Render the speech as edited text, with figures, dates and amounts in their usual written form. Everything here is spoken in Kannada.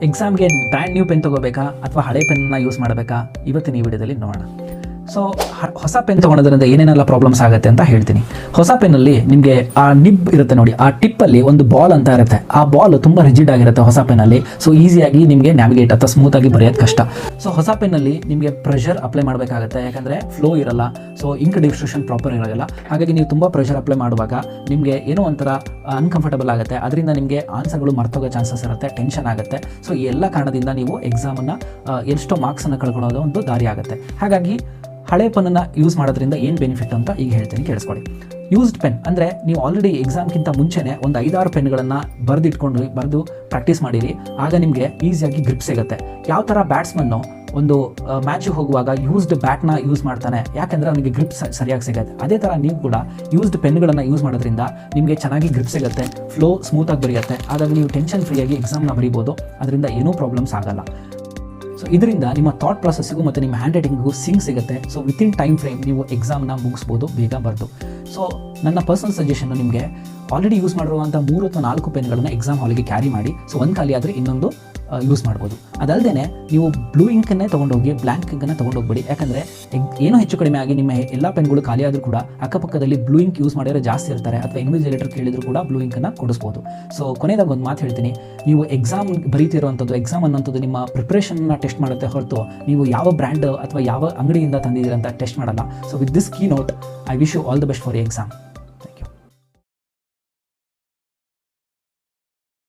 ಎಕ್ಸಾಮ್ಗೆ ಬ್ರ್ಯಾಂಡ್ ನ್ಯೂ ಪೆನ್ ತೊಗೋಬೇಕಾ ಅಥವಾ ಹಳೆ ಪೆನ್ನ ಯೂಸ್ ಮಾಡಬೇಕಾ ಇವತ್ತಿನ ಈ ವಿಡಿಯೋದಲ್ಲಿ ನೋಡೋಣ. ಸೊ ಹೊಸ ಪೆನ್ ತೊಗೊಳೋದ್ರಿಂದ ಏನೇನೆಲ್ಲ ಪ್ರಾಬ್ಲಮ್ಸ್ ಆಗುತ್ತೆ ಅಂತ ಹೇಳ್ತೀನಿ. ಹೊಸ ಪೆನ್ನಲ್ಲಿ ನಿಮಗೆ ಆ ನಿಬ್ ಇರುತ್ತೆ ನೋಡಿ, ಆ ಟಿಪ್ಪಲ್ಲಿ ಒಂದು ಬಾಲ್ ಅಂತ ಇರುತ್ತೆ. ಆ ಬಾಲ್ ತುಂಬ ರಿಜಿಡ್ ಆಗಿರುತ್ತೆ ಹೊಸ ಪೆನ್ನಲ್ಲಿ. ಸೊ ಈಸಿಯಾಗಿ ನಿಮಗೆ ನ್ಯಾವಿಗೇಟ್ ಅಥವಾ ಸ್ಮೂತಾಗಿ ಬರೆಯೋದು ಕಷ್ಟ. ಸೊ ಹೊಸ ಪೆನ್ನಲ್ಲಿ ನಿಮಗೆ ಪ್ರೆಷರ್ ಅಪ್ಲೈ ಮಾಡಬೇಕಾಗುತ್ತೆ, ಯಾಕಂದರೆ ಫ್ಲೋ ಇರಲ್ಲ. ಸೊ ಇಂಕ್ ಡಿಸ್ಟ್ರಿಬ್ಯೂಷನ್ ಪ್ರಾಪರ್ ಇರೋಲ್ಲ. ಹಾಗಾಗಿ ನೀವು ತುಂಬ ಪ್ರೆಷರ್ ಅಪ್ಲೈ ಮಾಡುವಾಗ ನಿಮಗೆ ಏನೋ ಒಂಥರ ಅನ್ಕಂಫರ್ಟಬಲ್ ಆಗುತ್ತೆ. ಅದರಿಂದ ನಿಮಗೆ ಆನ್ಸರ್ಗಳು ಮರ್ತೋಗೋ ಚಾನ್ಸಸ್ ಇರುತ್ತೆ, ಟೆನ್ಷನ್ ಆಗುತ್ತೆ. ಸೊ ಈ ಎಲ್ಲ ಕಾರಣದಿಂದ ನೀವು ಎಕ್ಸಾಮನ್ನು ಎಷ್ಟೋ ಮಾರ್ಕ್ಸನ್ನು ಕಳ್ಕೊಳ್ಳೋದು ಒಂದು ದಾರಿ ಆಗುತ್ತೆ. ಹಾಗಾಗಿ ಹಳೆ ಪೆನ್ನನ್ನು ಯೂಸ್ ಮಾಡೋದ್ರಿಂದ ಏನು ಬೆನಿಫಿಟ್ ಅಂತ ಈಗ ಹೇಳ್ತೀನಿ, ಕೇಳಿಸ್ಕೊಳ್ಳಿ. ಯೂಸ್ಡ್ ಪೆನ್ ಅಂದರೆ ನೀವು ಆಲ್ರೆಡಿ ಎಕ್ಸಾಮ್ಗಿಂತ ಮುಂಚೆನೇ ಒಂದು 5-6 ಪೆನ್ಗಳನ್ನು ಬರೆದು ಪ್ರಾಕ್ಟೀಸ್ ಮಾಡಿರಿ. ಆಗ ನಿಮಗೆ ಈಸಿಯಾಗಿ ಗ್ರಿಪ್ ಸಿಗುತ್ತೆ. ಯಾವ ಥರ ಬ್ಯಾಟ್ಸ್ಮನ್ನು ಒಂದು ಮ್ಯಾಚಿಗೆ ಹೋಗುವಾಗ ಯೂಸ್ಡ್ ಬ್ಯಾಟ್ನ ಯೂಸ್ ಮಾಡ್ತಾನೆ, ಯಾಕೆಂದರೆ ಅವನಿಗೆ ಗ್ರಿಪ್ ಸರಿಯಾಗಿ ಸಿಗುತ್ತೆ. ಅದೇ ಥರ ನೀವು ಕೂಡ ಯೂಸ್ಡ್ ಪೆನ್ಗಳನ್ನು ಯೂಸ್ ಮಾಡೋದ್ರಿಂದ ನಿಮಗೆ ಚೆನ್ನಾಗಿ ಗ್ರಿಪ್ ಸಿಗುತ್ತೆ, ಫ್ಲೋ ಸ್ಮೂತಾಗಿ ಬರೆಯುತ್ತೆ. ಹಾಗಾಗಿ ನೀವು ಟೆನ್ಷನ್ ಫ್ರೀಯಾಗಿ ಎಕ್ಸಾಮ್ನ ಬರೀಬೋದು. ಅದರಿಂದ ಏನೂ ಪ್ರಾಬ್ಲಮ್ಸ್ ಆಗಲ್ಲ. ಸೊ ಇದರಿಂದ ನಿಮ್ಮ ಥಾಟ್ ಪ್ರಾಸೆಸ್ಸಿಗೂ ಮತ್ತು ನಿಮ್ಮ ಹ್ಯಾಂಡ್ ರೈಟಿಂಗಿಗೂ ಸಿಂಕ್ ಸಿಗುತ್ತೆ. ಸೊ ವಿತಿನ್ ಟೈಮ್ ಫ್ರೇಮ್ ನೀವು ಎಕ್ಸಾಮ್ನ ಮುಗಿಸ್ಬೋದು ಬೇಗ ಬರೆದು. ಸೊ ನನ್ನ ಪರ್ಸನಲ್ ಸಜೆಷನ್ನು ನಿಮಗೆ ಆಲ್ರೆಡಿ ಯೂಸ್ ಮಾಡಿರುವಂಥ 3 ಅಥವಾ 4 ಪೆನ್ಗಳನ್ನು ಎಕ್ಸಾಮ್ ಹಾಲಿಗೆ ಕ್ಯಾರಿ ಮಾಡಿ. ಸೊ ಒಂದು ಖಾಲಿ ಆದರೆ ಇನ್ನೊಂದು ಯೂಸ್ ಮಾಡ್ಬೋದು. ಅದಲ್ಲದೆ ನೀವು ಬ್ಲೂ ಇಂಕನ್ನೇ ತೊಗೊಂಡೋಗಿ ಬ್ಲ್ಯಾಂಕ್ ಇಂಕನ್ನು ತೊಗೊಂಡೋಗ್ಬೇಡಿ. ಯಾಕಂದರೆ ಏನೋ ಹೆಚ್ಚು ಕಡಿಮೆ ಆಗಿ ನಿಮ್ಮ ಎಲ್ಲ ಪೆನ್ಗಳು ಖಾಲಿ ಆದರೂ ಕೂಡ ಅಕ್ಕಪಕ್ಕದಲ್ಲಿ ಬ್ಲೂ ಇಂಕ್ ಯೂಸ್ ಮಾಡಿದ್ರೆ ಜಾಸ್ತಿ ಇರ್ತಾರೆ, ಅಥವಾ ಇನ್ವಿಜಿಲೇಟರ್ ಕೇಳಿದ್ರು ಕೂಡ ಬ್ಲೂ ಇಂಕನ್ನು ಕೊಡಿಸ್ಬೋದು. ಸೊ ಕೊನೆಯದಾಗ ಒಂದು ಮಾತು ಹೇಳ್ತೀನಿ, ನೀವು ಎಕ್ಸಾಮ್ ಬರೀತಿರುವಂಥದ್ದು, ಎಕ್ಸಾಮ್ ಅನ್ನೋಂಥದ್ದು ನಿಮ್ಮ ಪ್ರಿಪ್ರೇಷನ್ನ ಟೆಸ್ಟ್ ಮಾಡುತ್ತೆ ಹೊರತು ನೀವು ಯಾವ ಬ್ರ್ಯಾಂಡ್ ಅಥವಾ ಯಾವ ಅಂಗಡಿಯಿಂದ ತಂದಿದ್ದೀರ ಅಂತ ಟೆಸ್ಟ್ ಮಾಡಲ್ಲ. So with this key note I wish you all the best for exam.